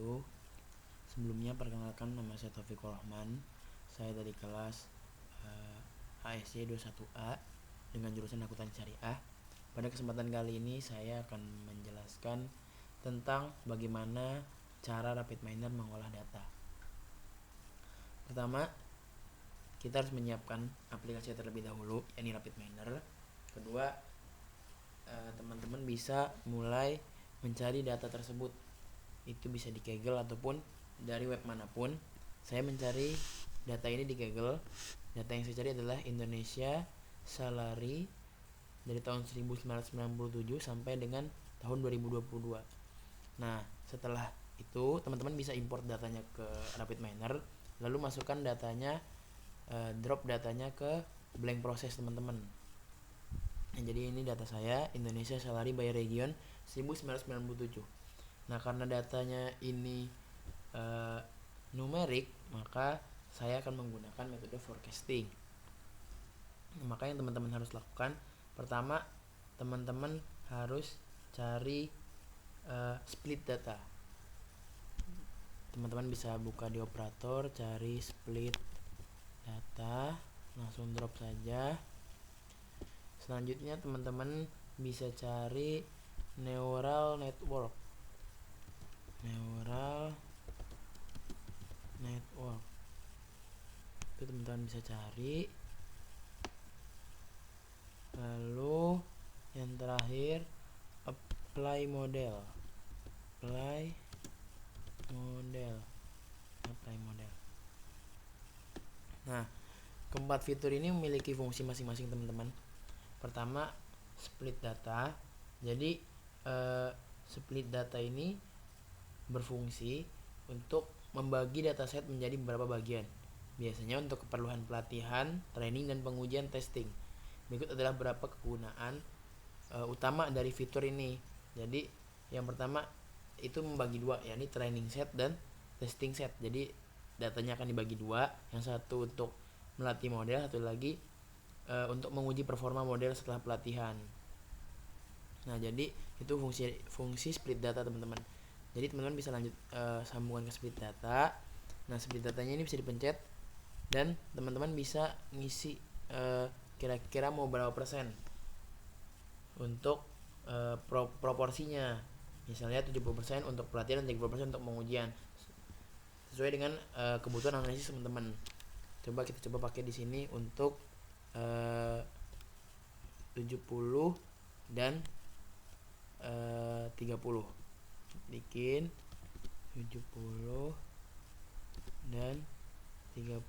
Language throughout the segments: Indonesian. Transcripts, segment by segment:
wabarakatuh. Sebelumnya perkenalkan, nama saya Taufikur Rahman. Saya dari kelas ASC 21A dengan jurusan Akuntansi Syariah. Pada kesempatan kali ini saya akan menjelaskan tentang bagaimana cara RapidMiner mengolah data. Pertama, kita harus menyiapkan aplikasi terlebih dahulu, yakni RapidMiner. Kedua, teman-teman bisa mulai mencari data tersebut. Itu bisa di Kaggle ataupun dari web manapun. Saya mencari data ini di Kaggle. Data yang saya cari adalah Indonesia Salary dari tahun 1997 sampai dengan tahun 2022. Nah, setelah itu teman-teman bisa import datanya ke RapidMiner, lalu masukkan datanya, drop datanya ke blank process teman-teman. Jadi ini data saya, Indonesia Salary by Region 1997. Nah, karena datanya ini numerik, maka saya akan menggunakan metode forecasting. Maka yang teman-teman harus lakukan, pertama teman-teman harus cari split data. Teman-teman bisa buka di operator, cari split data, langsung drop saja. Selanjutnya teman-teman bisa cari neural network. Itu teman-teman bisa cari. Lalu yang terakhir, apply model. Nah, keempat fitur ini memiliki fungsi masing-masing teman-teman. Pertama, split data. Jadi split data ini berfungsi untuk membagi dataset menjadi beberapa bagian. Biasanya untuk keperluan pelatihan, training, dan pengujian testing. Berikut adalah beberapa kegunaan utama dari fitur ini. Jadi yang pertama itu membagi dua, yakni training set dan testing set. Jadi datanya akan dibagi dua, yang satu untuk melatih model, satu lagi untuk menguji performa model setelah pelatihan. Nah, jadi itu fungsi split data teman-teman. Jadi teman-teman bisa lanjut sambungan ke split data. Nah, split datanya ini bisa dipencet dan teman-teman bisa ngisi kira-kira mau berapa persen untuk proporsinya. Misalnya 70% untuk pelatihan dan 30% untuk pengujian. Sesuai dengan kebutuhan analisis teman-teman. Kita coba pakai di sini untuk 70 dan 30. Bikin 70 dan 30.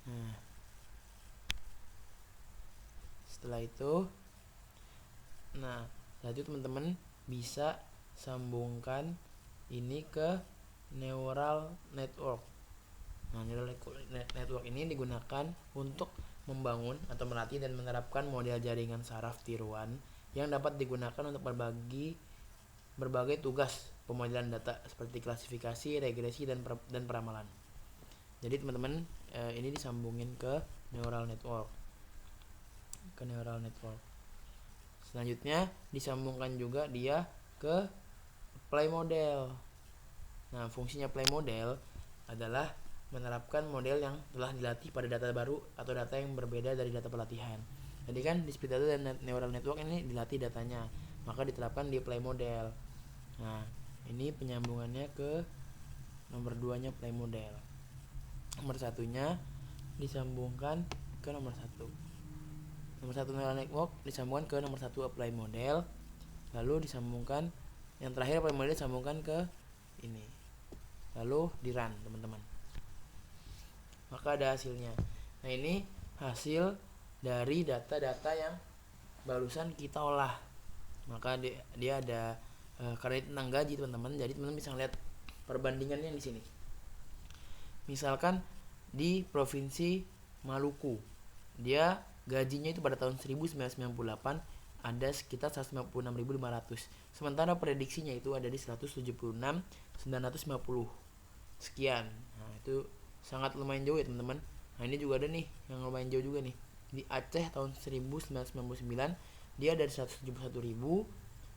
Nah, setelah itu teman-teman bisa sambungkan ini ke neural network. Nah, neural network ini digunakan untuk membangun atau melatih dan menerapkan model jaringan saraf tiruan yang dapat digunakan untuk berbagai tugas pemodelan data seperti klasifikasi, regresi, dan peramalan. Jadi teman-teman ini disambungin ke neural network. Selanjutnya disambungkan juga dia ke play model. Nah, fungsinya play model adalah menerapkan model yang telah dilatih pada data baru atau data yang berbeda dari data pelatihan. Jadi kan di split data dan neural network ini dilatih datanya, maka diterapkan di play model. Nah, ini penyambungannya ke nomor 2-nya play model. Nomor 1-nya disambungkan ke nomor 1. Nomor 1 neural network disambungkan ke nomor 1 apply model. Lalu disambungkan yang terakhir apply model disambungkan ke ini. Lalu di run teman-teman. Maka ada hasilnya. Nah, ini hasil dari data-data yang barusan kita olah. Maka dia ada kredit tentang gaji teman-teman. Jadi teman-teman bisa lihat perbandingannya di sini. Misalkan di provinsi Maluku, dia gajinya itu pada tahun 1998 ada sekitar 156.500. Sementara prediksinya itu ada di 176.950 sekian. Nah, itu sangat lumayan jauh ya teman-teman. Nah, ini juga ada nih yang lumayan jauh juga nih. Di Aceh tahun 1999 dia dari 171.000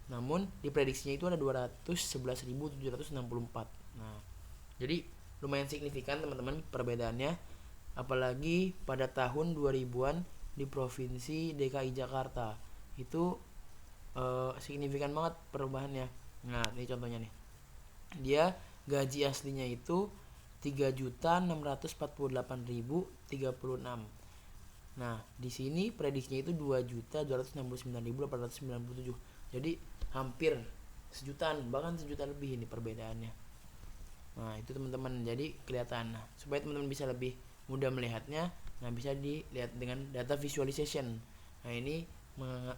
Namun diprediksinya itu ada 211.764. Nah, jadi lumayan signifikan teman-teman perbedaannya, apalagi pada tahun 2000-an di provinsi DKI Jakarta. Itu signifikan banget perubahannya. Nah, ini contohnya nih. Dia gaji aslinya itu 3.648.036. Nah, di sini prediksinya itu 2.269.897. Jadi hampir sejutaan, bahkan sejuta lebih ini perbedaannya. Nah, itu teman-teman. Jadi kelihatan. Nah, supaya teman-teman bisa lebih mudah melihatnya, nah bisa dilihat dengan data visualization. Nah, ini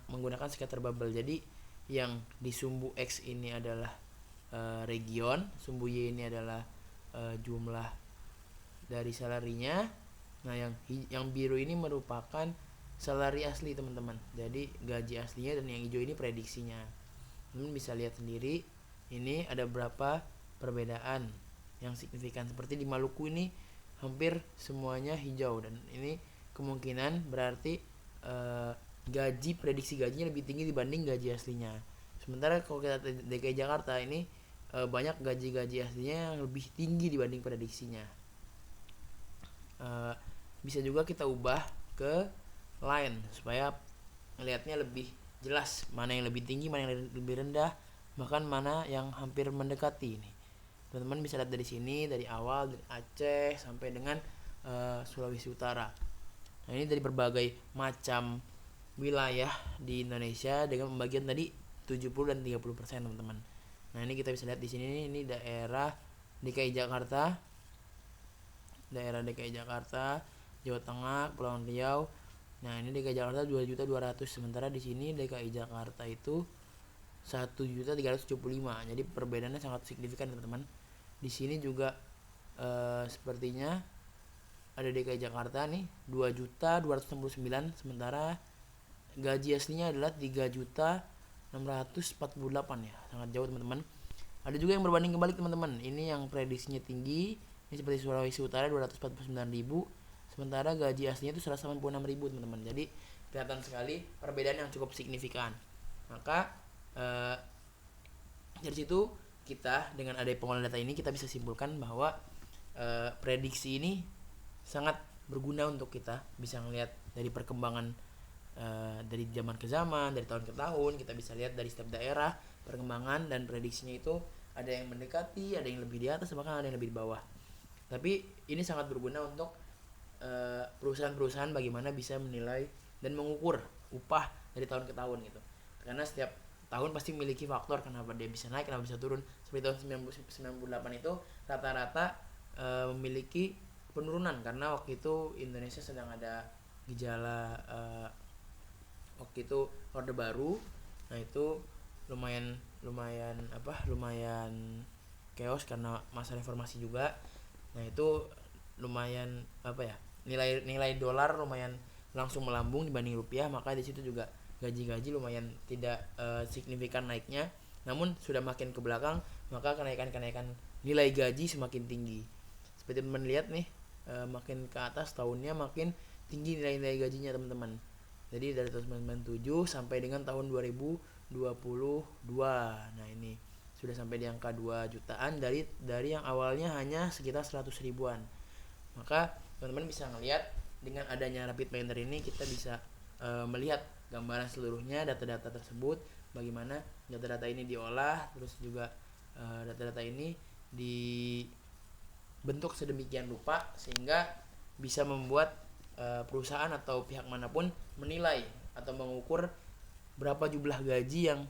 menggunakan scatter bubble. Jadi yang di sumbu X ini adalah region, sumbu Y ini adalah jumlah dari salarinya. Nah, yang biru ini merupakan salary asli teman-teman. Jadi gaji aslinya, dan yang hijau ini prediksinya. Teman bisa lihat sendiri ini ada berapa perbedaan yang signifikan. Seperti di Maluku ini hampir semuanya hijau, dan ini kemungkinan berarti prediksi gajinya lebih tinggi dibanding gaji aslinya. Sementara kalau kita DKI Jakarta ini banyak gaji aslinya yang lebih tinggi dibanding prediksinya. Bisa juga kita ubah ke line supaya melihatnya lebih jelas mana yang lebih tinggi, mana yang lebih rendah, bahkan mana yang hampir mendekati ini. Teman-teman bisa lihat dari sini, dari awal dari Aceh sampai dengan Sulawesi Utara. Nah, ini dari berbagai macam wilayah di Indonesia dengan pembagian tadi 70 dan 30%, teman-teman. Nah, ini kita bisa lihat di sini, ini daerah DKI Jakarta, Jawa Tengah, Kepulauan Riau. Nah, ini DKI Jakarta 2.200.000, sementara di sini DKI Jakarta itu 1.375.000. Jadi perbedaannya sangat signifikan, teman-teman. Di sini juga sepertinya ada DKI Jakarta nih 2.269.000, sementara gaji aslinya adalah 3.648.000 ya. Sangat jauh, teman-teman. Ada juga yang berbanding kebalik, teman-teman. Ini yang prediksinya tinggi, ini seperti Sulawesi Utara 249.000, sementara gaji aslinya itu 186.000, teman-teman. Jadi kelihatan sekali perbedaan yang cukup signifikan. Maka dari situ kita dengan adanya pengolahan data ini kita bisa simpulkan bahwa prediksi ini sangat berguna untuk kita bisa melihat dari perkembangan dari zaman ke zaman, dari tahun ke tahun. Kita bisa lihat dari setiap daerah perkembangan dan prediksinya itu ada yang mendekati, ada yang lebih di atas, bahkan ada yang lebih di bawah. Tapi ini sangat berguna untuk perusahaan-perusahaan bagaimana bisa menilai dan mengukur upah dari tahun ke tahun gitu. Karena setiap tahun pasti memiliki faktor kenapa dia bisa naik, kenapa bisa turun. Seperti tahun 1998 itu rata-rata memiliki penurunan karena waktu itu Indonesia sedang ada gejala waktu itu Orde Baru. Nah, itu lumayan chaos karena masa reformasi juga. Nah, itu lumayan nilai dolar lumayan langsung melambung dibanding rupiah, maka di situ juga gaji-gaji lumayan tidak signifikan naiknya. Namun sudah makin ke belakang, maka kenaikan nilai gaji semakin tinggi. Seperti teman lihat nih, makin ke atas tahunnya makin tinggi nilai gajinya, teman-teman. Jadi dari tahun 1997 sampai dengan tahun 2022. Nah, ini sudah sampai di angka 2 jutaan dari yang awalnya hanya sekitar 100 ribuan. Maka teman-teman bisa ngelihat dengan adanya rapid miner ini kita bisa melihat gambaran seluruhnya data-data tersebut, bagaimana data-data ini diolah, terus juga data-data ini dibentuk sedemikian rupa sehingga bisa membuat perusahaan atau pihak manapun menilai atau mengukur berapa jumlah gaji yang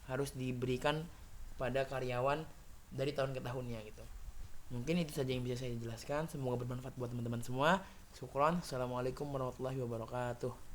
harus diberikan pada karyawan dari tahun ke tahunnya gitu. Mungkin itu saja yang bisa saya jelaskan. Semoga bermanfaat buat teman-teman semua. Syukron. Assalamualaikum warahmatullahi wabarakatuh.